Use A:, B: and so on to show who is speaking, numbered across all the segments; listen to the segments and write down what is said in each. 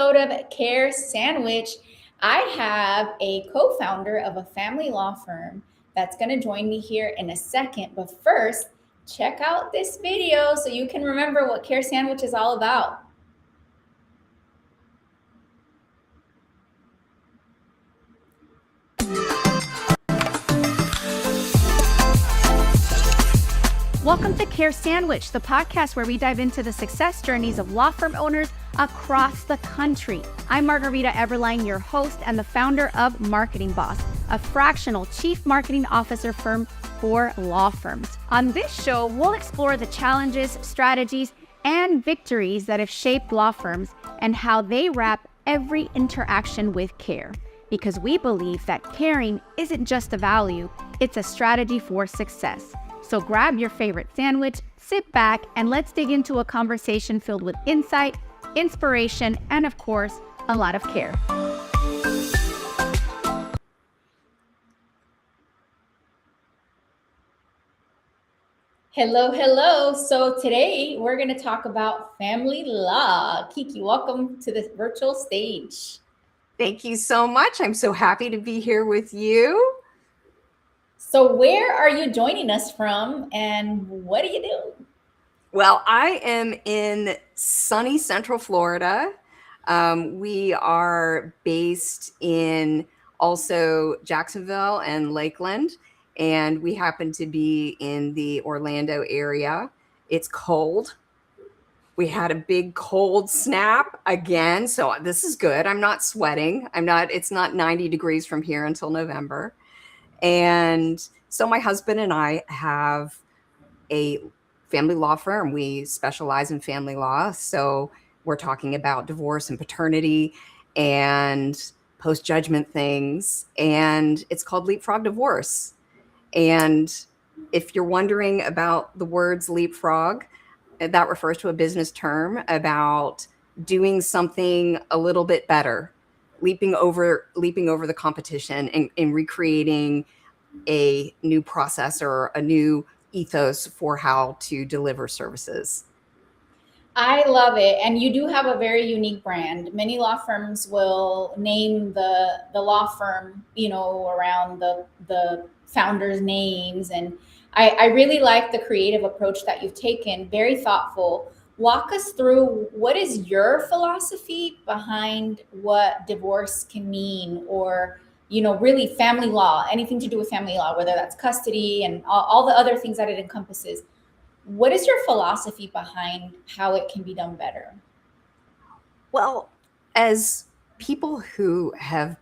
A: episode of Care Sandwich. I have a co-founder of a family law firm that's going to join me here in a second. But first, check out this video so you can remember what Care Sandwich is all about.
B: Welcome to Care Sandwich, the podcast where we dive into the success journeys of law firm owners across the country. I'm Margarita Everline, your host and the founder of Marketing Boss, a fractional chief marketing officer firm for law firms. On this show, we'll explore the challenges, strategies, and victories that have shaped law firms and how they wrap every interaction with care. Because we believe that caring isn't just a value, it's a strategy for success. So grab your favorite sandwich, sit back, and let's dig into a conversation filled with insight, inspiration, and of course, a lot of care.
A: Hello. So today we're going to talk about family law. Kiki, welcome to the virtual stage.
C: Thank you so much. I'm so happy to be here with you.
A: So where are you joining us from and what do you do?
C: Well, I am in sunny Central Florida. We are based in also Jacksonville and Lakeland, and we happen to be in the Orlando area. It's cold. We had a big cold snap again, so this is good. I'm not sweating. It's not 90 degrees from here until November. And so my husband and I have a family law firm. We specialize in family law. So we're talking about divorce and paternity and post-judgment things. And it's called Leapfrog Divorce. And if you're wondering about the words leapfrog, that refers to a business term about doing something a little bit better, leaping over the competition and recreating a new process or a new ethos for how to deliver services.
A: I love it. And you do have a very unique brand. Many law firms will name the law firm, around the founders' names. And I really like the creative approach that you've taken. Very thoughtful. Walk us through, what is your philosophy behind what divorce can mean, or, really family law, anything to do with family law, whether that's custody and all the other things that it encompasses. What is your philosophy behind how it can be done better?
C: Well, as people who have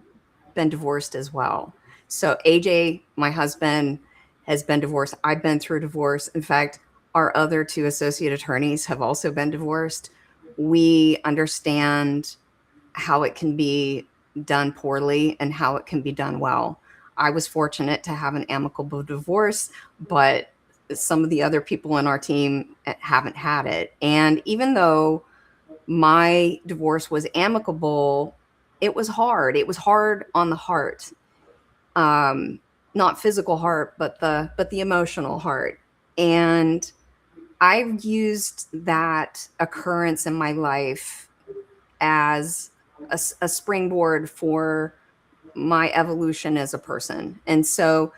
C: been divorced as well. So AJ, my husband, has been divorced. I've been through divorce. In fact, our other two associate attorneys have also been divorced. We understand how it can be done poorly and how it can be done well. I was fortunate to have an amicable divorce, but some of the other people in our team haven't had it. And even though my divorce was amicable, it was hard. It was hard on the heart, not physical heart, but the emotional heart. And I've used that occurrence in my life as a springboard for my evolution as a person. And so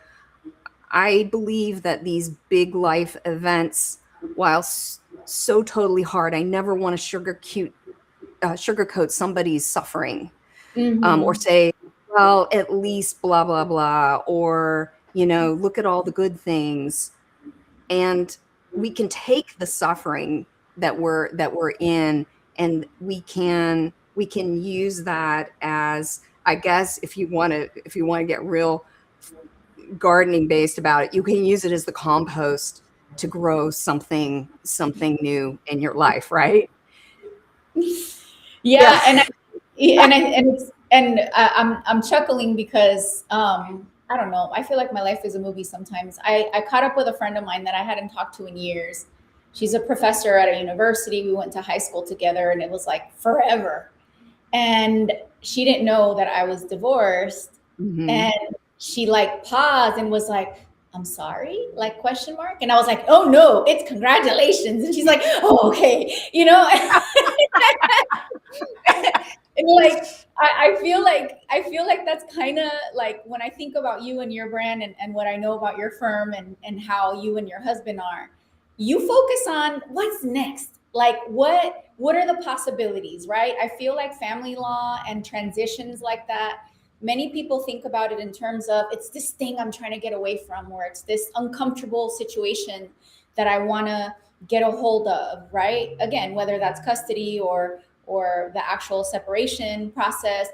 C: I believe that these big life events, while so totally hard, I never want to sugarcoat somebody's suffering, or say, well, at least blah, blah, blah, or, look at all the good things. And we can take the suffering that we're in, and we can use that as, I guess, if you want to get real gardening based about it, you can use it as the compost to grow something new in your life, right?
A: Yeah. I'm chuckling because I don't know, I feel like my life is a movie sometimes. I caught up with a friend of mine that I hadn't talked to in years. She's a professor at a university. We went to high school together, and it was like forever. And she didn't know that I was divorced. Mm-hmm. And she paused and was like, "I'm sorry?" Question mark. And I was like, "Oh no, it's congratulations." And she's like, "Oh, okay." And like I feel like that's kind of like when I think about you and your brand and what I know about your firm and how you and your husband are, you focus on what's next. Like what are the possibilities, right? I feel like family law and transitions like that, many people think about it in terms of it's this thing I'm trying to get away from, or it's this uncomfortable situation that I want to get a hold of, right? Again, whether that's custody or the actual separation process.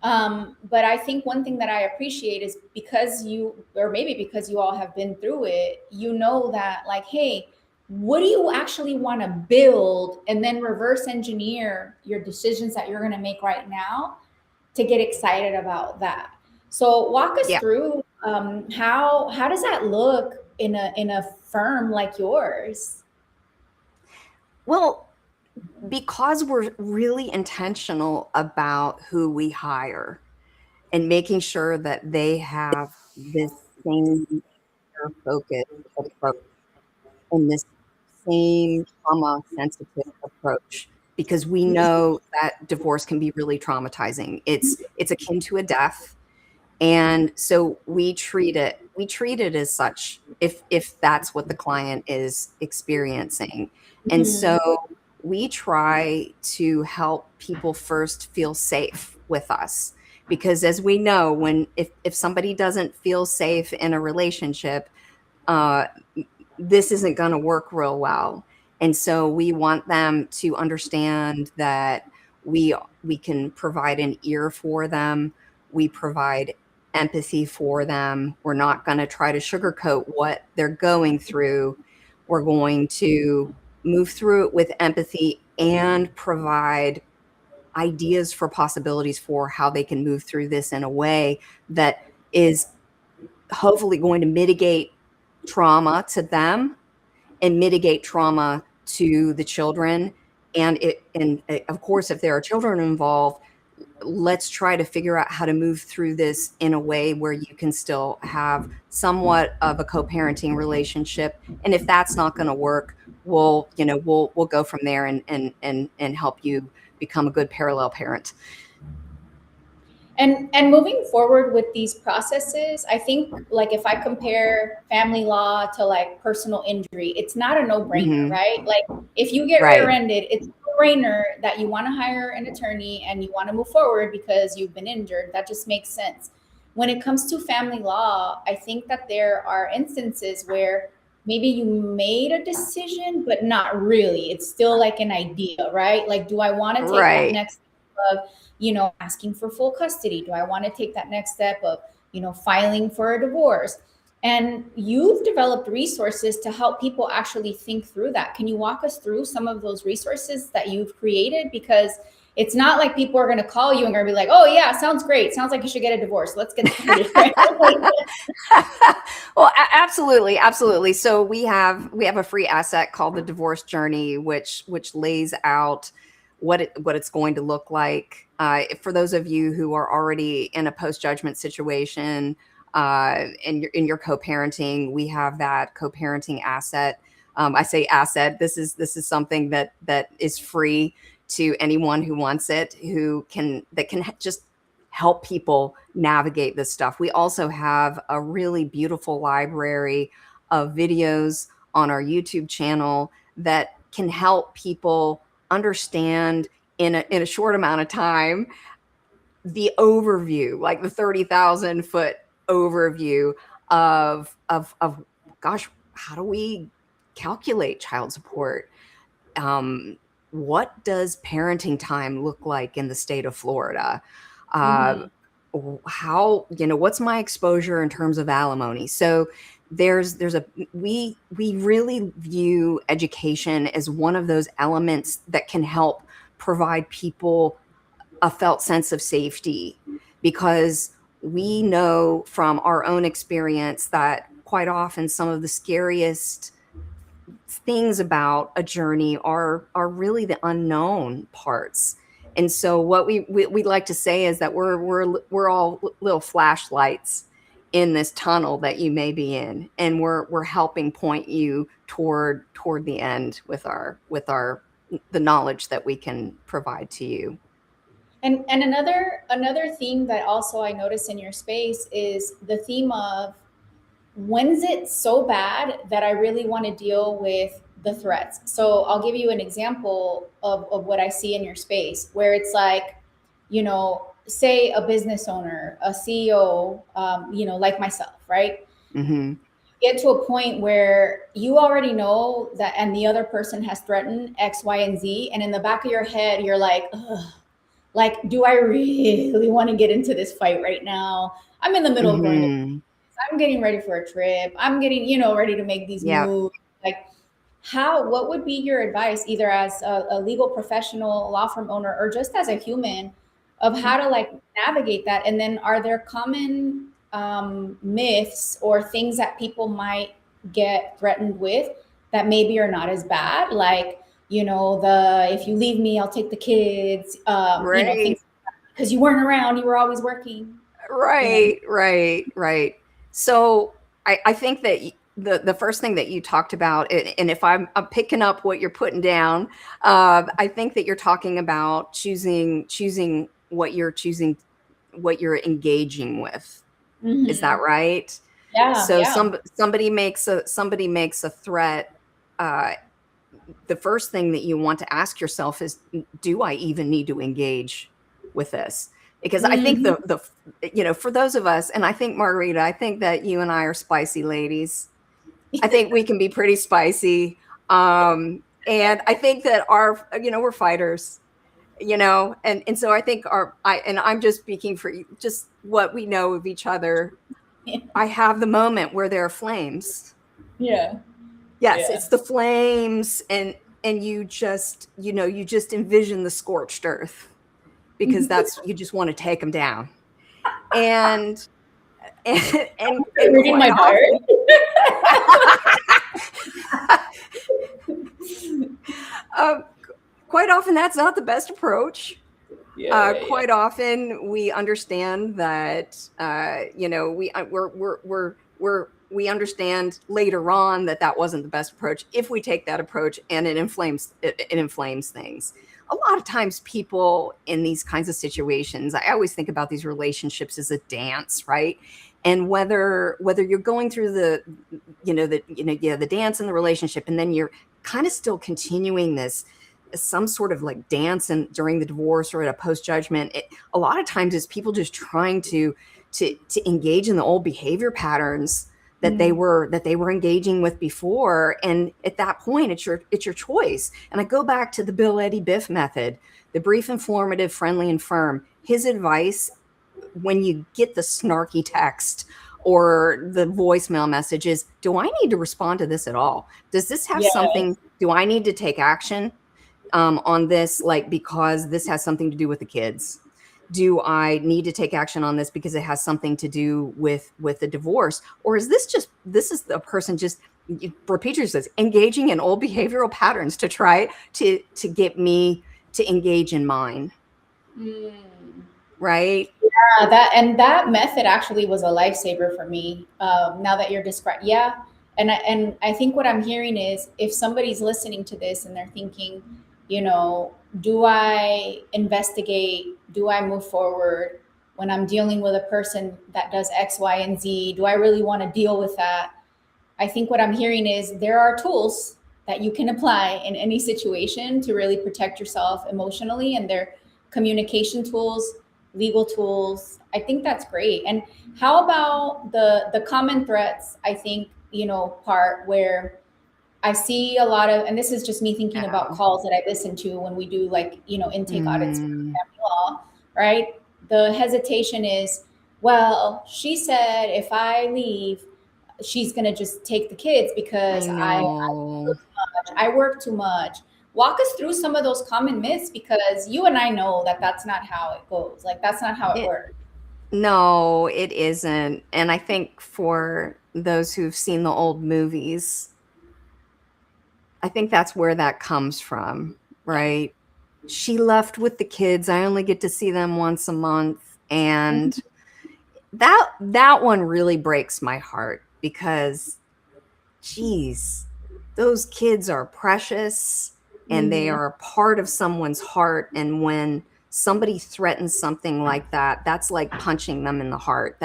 A: But I think one thing that I appreciate is because you, or maybe because you all have been through it, you know that like, hey, what do you actually want to build, and then reverse engineer your decisions that you're going to make right now to get excited about that. So walk us
C: Yeah.
A: through how does that look in a firm like yours?
C: Well, because we're really intentional about who we hire and making sure that they have this same focused approach and this same trauma sensitive approach, because we know that divorce can be really traumatizing. It's akin to a death. And so we treat it as such if that's what the client is experiencing. And so
A: Mhm.
C: we try to help people first feel safe with us, because as we know, when if somebody doesn't feel safe in a relationship, uh, this isn't going to work real well. And so we want them to understand that we can provide an ear for them. We provide empathy for them. We're not going to try to sugarcoat what they're going through. We're going to move through it with empathy and provide ideas for possibilities for how they can move through this in a way that is hopefully going to mitigate trauma to them and mitigate trauma to the children. And of course, if there are children involved, let's try to figure out how to move through this in a way where you can still have somewhat of a co-parenting relationship. And if that's not going to work, we'll go from there and help you become a good parallel parent.
A: And moving forward with these processes, I think like if I compare family law to like personal injury, it's not a no-brainer,
C: Hmm.
A: right? Like if you get
C: Right.
A: rear-ended, it's a no-brainer that you want to hire an attorney and you want to move forward because you've been injured. That just makes sense. When it comes to family law, I think that there are instances where maybe you made a decision, but not really. It's still like an idea, right? Like, do I want to take that
C: Right.
A: next step of, asking for full custody? Do I want to take that next step of, filing for a divorce? And you've developed resources to help people actually think through that. Can you walk us through some of those resources that you've created? Because it's not like people are going to call you and going to be like, oh, yeah, sounds great. Sounds like you should get a divorce. Let's get started. Right?
C: Well, absolutely, absolutely. So we have a free asset called the Divorce Journey, which lays out what it's going to look like. For those of you who are already in a post judgment situation, in your co-parenting, we have that co-parenting asset. I say asset. This is something that is free to anyone who wants it, that can just help people navigate this stuff. We also have a really beautiful library of videos on our YouTube channel that can help people understand in a short amount of time the overview, like the 30,000-foot overview of gosh, how do we calculate child support? Um, what does parenting time look like in the state of Florida? Uh,
A: Mhm.
C: what's my exposure in terms of alimony? So there's a we really view education as one of those elements that can help provide people a felt sense of safety, because we know from our own experience that quite often some of the scariest things about a journey are really the unknown parts. And so what we like to say is that we're all little flashlights in this tunnel that you may be in, and we're helping point you toward the end with our the knowledge that we can provide to you.
A: And another theme that also I notice in your space is the theme of, when's it so bad that I really want to deal with the threats? So I'll give you an example of what I see in your space, where it's like, say a business owner, a CEO, like myself, right?
C: Mm-hmm.
A: Get to a point where you already know that, and the other person has threatened X, Y, and Z. And in the back of your head, you're like, ugh, like, do I really want to get into this fight right now? I'm in the middle of going to,
C: Mm-hmm.
A: I'm getting ready for a trip. I'm getting, ready to make these
C: Yeah.
A: moves. Like, what would be your advice, either as a legal professional, law firm owner, or just as a human, of how to like navigate that? And then are there common myths or things that people might get threatened with that maybe are not as bad? Like, the, if you leave me, I'll take the kids,
C: Right.
A: things, because you weren't around, you were always working.
C: Right. So I think that the first thing that you talked about, and if I'm picking up what you're putting down, I think that you're talking about choosing what you're engaging with. Is that
A: Hmm.
C: right?
A: Yeah,
C: So
A: yeah.
C: somebody makes a threat. Uh, the first thing that you want to ask yourself is, do I even need to engage with this? Because I think
A: Hmm.
C: for those of us, and I think Margarita, I think that you and I are spicy ladies. I think we can be pretty spicy. And I think that we're fighters, and so I think and I'm just speaking for just what we know of each other. I have the moment where there are flames.
A: Yeah,
C: Yes,
A: yeah.
C: it's the flames, and you just envision the scorched earth, because that's, you just want to take them down. And and
A: Reading
C: quite
A: my
C: often,
A: diary.
C: um, quite often that's not the best approach.
A: Yeah, yeah, yeah.
C: Quite often we understand that, we understand later on that that wasn't the best approach, if we take that approach, and it inflames things. A lot of times people in these kinds of situations, I always think about these relationships as a dance, right? And whether you're going through the dance in the relationship, and then you're kind of still continuing this some sort of like dance and during the divorce or at a post judgment, a lot of times it's people just trying to engage in the old behavior patterns
A: Mm,
C: that they were engaging with before. And at that point, it's your choice. And I go back to the Bill Eddie Biff method: the brief, informative, friendly, and firm. His advice, when you get the snarky text or the voicemail messages, do I need to respond to this at all? Does this have something?
A: yes.
C: Do I need to take action on this, like, because this has something to do with the kids? Do I need to take action on this because it has something to do with the divorce? Or is this is the person just, repeat says, engaging in old behavioral patterns to try to get me to engage in mine,
A: Mm.
C: right?
A: Yeah, that method actually was a lifesaver for me. Now that you're describing, yeah, and I think what I'm hearing is, if somebody's listening to this and they're thinking, do I investigate? Do I move forward when I'm dealing with a person that does X, Y, and Z? Do I really want to deal with that? I think what I'm hearing is, there are tools that you can apply in any situation to really protect yourself emotionally, and they're communication tools, legal tools. I think that's great. And how about the common threats? I think, part where I see a lot of, and this is just me thinking about
C: Yeah.
A: calls that I listen to when we do, like, intake audits for
C: Mm,
A: family law, right? The hesitation is, well, she said if I leave, she's going to just take the kids
C: I
A: because
C: know.
A: I work too much. Walk us through some of those common myths, because you and I know that that's not how it goes. Like, that's not how it
C: It
A: works.
C: No, it isn't. And I think for those who've seen the old movies, I think that's where that comes from,
A: Yeah.
C: right? She left with the kids. I only get to see them once a month. And
A: Mhm.
C: that one really breaks my heart, because geez, those kids are precious, and they
A: Mhm.
C: are a part of someone's heart. And when somebody threatens something like that, that's like punching them in the heart.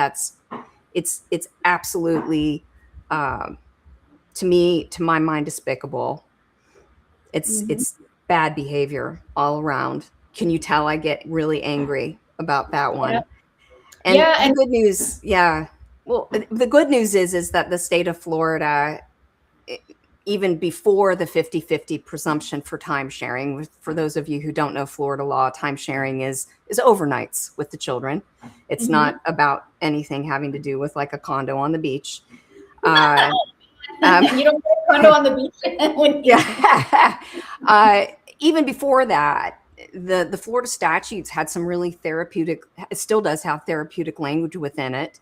C: It's absolutely, to my mind, despicable. It's bad behavior all around. Can you tell I get really angry about that
A: Yeah.
C: one? And
A: Yeah.
C: the good news, yeah. Well, the good news is that the state of Florida, even before the 50-50 presumption for time sharing, for those of you who don't know Florida law, time sharing is overnights with the children. It's not about anything having to do with like a condo on the beach. Uh,
A: You don't get a condo on the beach.
C: yeah. Even before that, the Florida statutes had some really therapeutic, it still does have therapeutic language within it.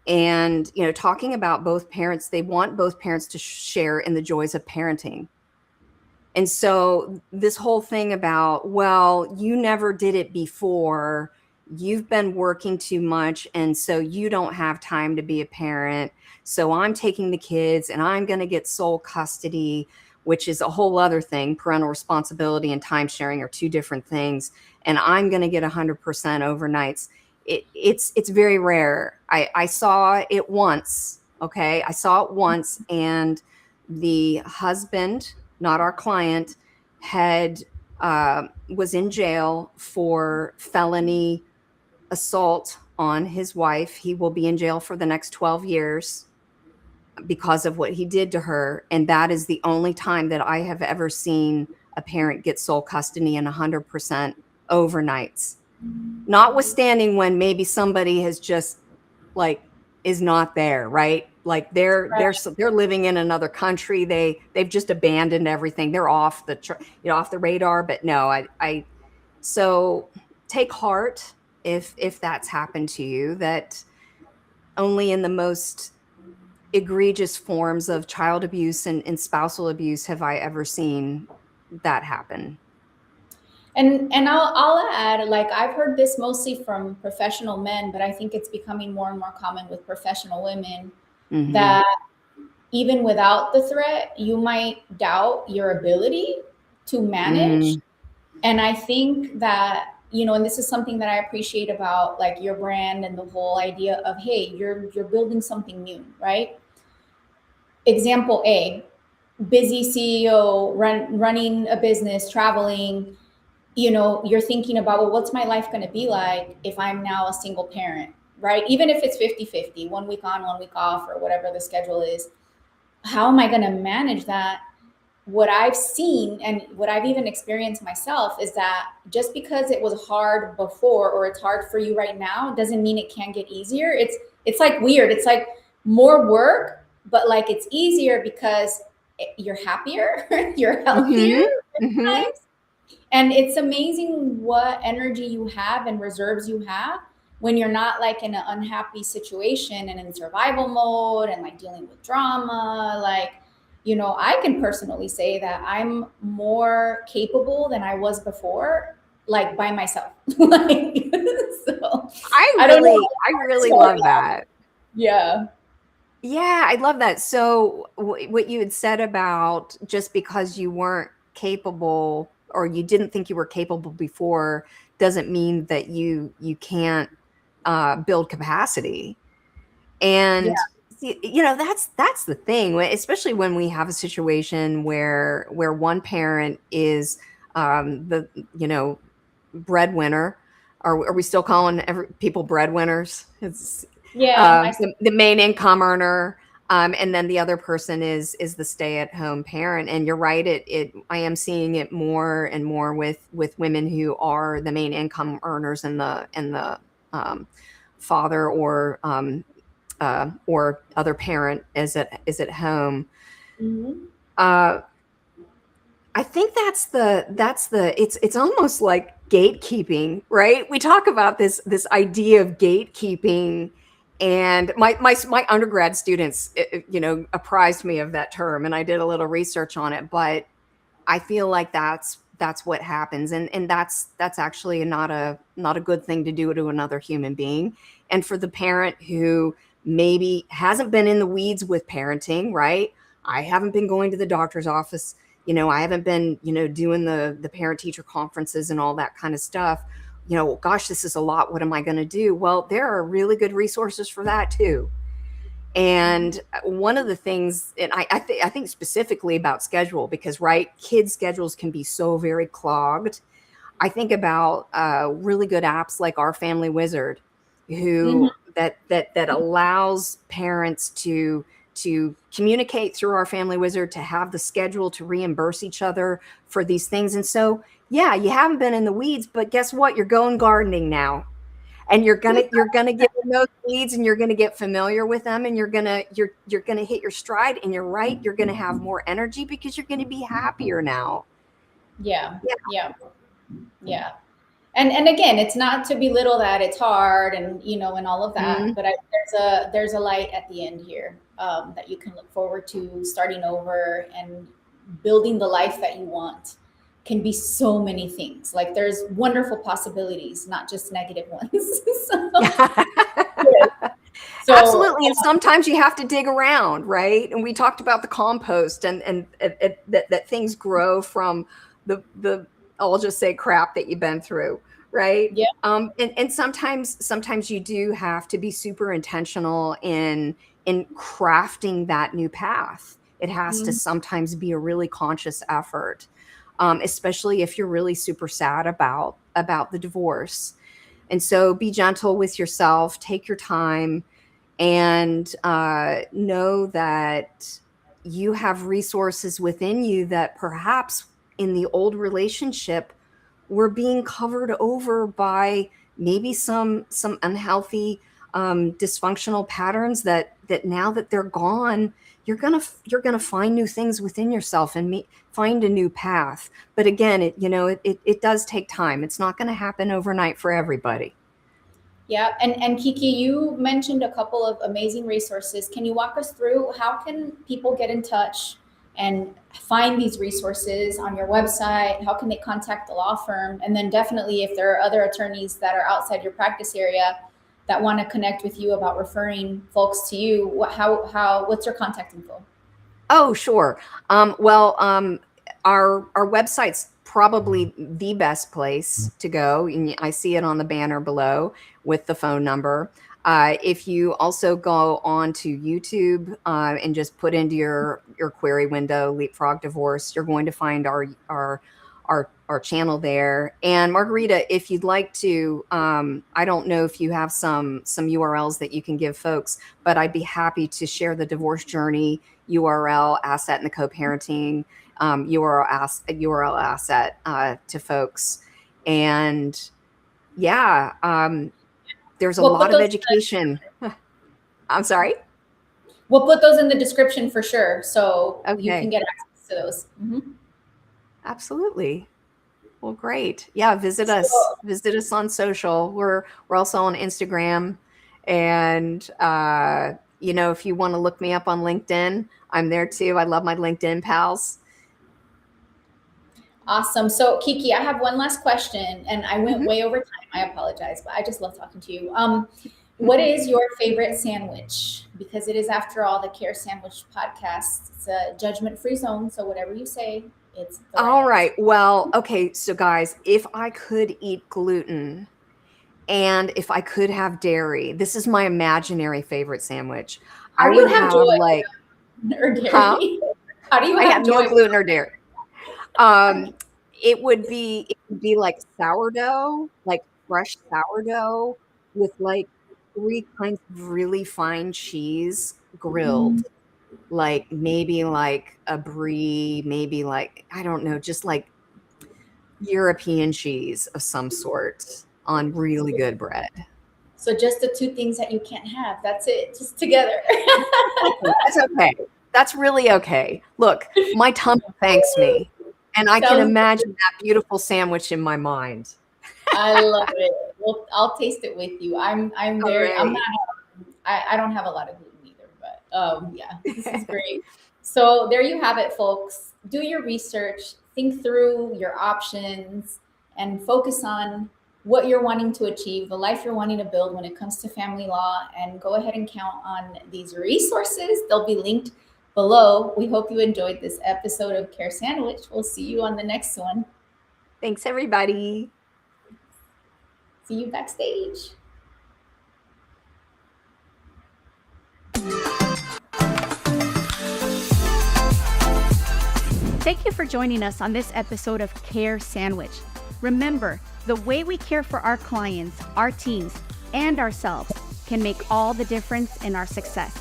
C: And, talking about both parents, they want both parents to share in the joys of parenting. And so this whole thing about, well, you never did it before, you've been working too much, and so you don't have time to be a parent. So I'm taking the kids and I'm going to get sole custody, which is a whole other thing. Parental responsibility and time sharing are two different things. And I'm going to get 100% overnights. It's very rare. I saw it once. Okay. I saw it once, and the husband, not our client, was in jail for felony assault on his wife. He will be in jail for the next 12 years because of what he did to her. And that is the only time that I have ever seen a parent get sole custody and 100% overnights. Notwithstanding when maybe somebody has just is not there, right? Like they're living in another country. They've just abandoned everything. They're off the radar. But no, so take heart if that's happened to you. That only in the most egregious forms of child abuse and spousal abuse have I ever seen that happen.
A: And I'll add, like, I've heard this mostly from professional men, but I think it's becoming more and more common with professional women, that even without the threat, you might doubt your ability to manage. And I think that, and this is something that I appreciate about like your brand and the whole idea of, hey, you're building something new, right? Example A, busy CEO, running a business, traveling, you're thinking about, well, what's my life going to be like if I'm now a single parent, right? Even if it's 50-50, 1 week on, 1 week off, or whatever the schedule is, how am I going to manage that? What I've seen and what I've even experienced myself is that just because it was hard before, or it's hard for you right now, doesn't mean it can't get easier. It's like weird. It's like more work, but like it's easier because you're happier, you're healthier times. And it's amazing what energy you have and reserves you have when you're not like in an unhappy situation and in survival mode and like dealing with drama. Like, I can personally say that I'm more capable than I was before, like by myself. Like, so
C: I really love that.
A: Yeah.
C: Yeah, I love that. So what you had said about just because you weren't capable, or you didn't think you were capable before, doesn't mean that you can't build capacity. And that's the thing, especially when we have a situation where one parent is the breadwinner. Are we still calling people breadwinners? It's the main income earner. And then the other person is the stay-at-home parent. And you're right. I am seeing it more and more with women who are the main income earners, and the father or other parent is at home. I think it's almost like gatekeeping, right? We talk about this idea of gatekeeping. And my undergrad students, apprised me of that term, and I did a little research on it. But I feel like that's what happens, and that's actually not a good thing to do to another human being. And for the parent who maybe hasn't been in the weeds with parenting, right? I haven't been going to the doctor's office. I haven't been, doing the parent teacher conferences and all that kind of stuff. gosh, this is a lot. What am I going to do? Well, there are really good resources for that too. And one of the things, and I think specifically about schedule, because kids' schedules can be so very clogged. I think about really good apps like Our Family Wizard, who that allows parents to communicate through Our Family Wizard, to have the schedule, to reimburse each other for these things. And so, yeah, you haven't been in the weeds, but guess what? You're going gardening now, and you're gonna get in those weeds, and you're gonna get familiar with them, and you're gonna hit your stride. And you're right, you're gonna have more energy because you're gonna be happier now.
A: Yeah. Yeah. And again, it's not to belittle that it's hard and and all of that, but there's a light at the end here, that you can look forward to. Starting over and building the life that you want can be so many things. Like, there's wonderful possibilities, not just negative ones. So,
C: Absolutely. And sometimes you have to dig around, right? And we talked about the compost, and that things grow from the I'll just say crap that you've been through, right?
A: yeah.
C: And sometimes you do have to be super intentional in crafting that new path. It has to sometimes be a really conscious effort, especially if you're really super sad about the divorce. And so be gentle with yourself, take your time, and know that you have resources within you that perhaps in the old relationship were being covered over by maybe some unhealthy, dysfunctional patterns, that now that they're gone, you're gonna find new things within yourself and find a new path. But again, it does take time. It's not going to happen overnight for everybody.
A: Yeah. And Kiki, you mentioned a couple of amazing resources. Can you walk us through how can people get in touch and find these resources on your website? How can they contact the law firm? And then definitely, if there are other attorneys that are outside your practice area that want to connect with you about referring folks to you, what's your contact info?
C: Oh, sure. Our website's probably the best place to go. And I see it on the banner below with the phone number. If you also go on to YouTube and just put into your query window "Leapfrog Divorce," you're going to find our channel there. And Margarita, if you'd like to, I don't know if you have some URLs that you can give folks, but I'd be happy to share the divorce journey URL asset and the co-parenting URL asset to folks. And yeah, there's a lot of education. I'm sorry.
A: We'll put those in the description for sure, so you
C: Okay.
A: can get access to those.
C: Absolutely. Well, great. Yeah, visit us on social. We're also on Instagram, and if you want to look me up on LinkedIn, I'm there too. I love my LinkedIn pals.
A: Awesome. So Kiki, I have one last question, and I went way over time. I apologize, but I just love talking to you. What is your favorite sandwich? Because it is, after all, the Care Sandwich podcast. It's a judgment-free zone, so whatever you say, it's the
C: All right. Well, okay. So guys, if I could eat gluten and if I could have dairy, this is my imaginary favorite sandwich.
A: How
C: I
A: do you
C: would
A: have
C: have
A: joy
C: like,
A: or dairy?
C: huh?
A: How do you
C: I
A: have
C: have
A: joy?
C: no gluten or dairy. It would be like sourdough, like fresh sourdough with like 3 kinds of really fine cheese grilled. Like maybe like a brie, maybe like, I don't know, just like European cheese of some sort on really good bread.
A: So just the two things that you can't have. That's it. Just together.
C: That's okay. That's really okay. Look, my tummy thanks me, and I can imagine that beautiful sandwich in my mind.
A: I love it. Well, I'll taste it with you. I'm very,
C: All
A: I'm
C: right.
A: not, I don't have a lot of gluten either, but yeah, this is great. So there you have it, folks. Do your research, think through your options, and focus on what you're wanting to achieve, the life you're wanting to build when it comes to family law, and go ahead and count on these resources. They'll be linked below. We hope you enjoyed this episode of Care Sandwich. We'll see you on the next one.
C: Thanks, everybody.
A: See you backstage.
B: Thank you for joining us on this episode of Care Sandwich. Remember, the way we care for our clients, our teams, and ourselves can make all the difference in our success.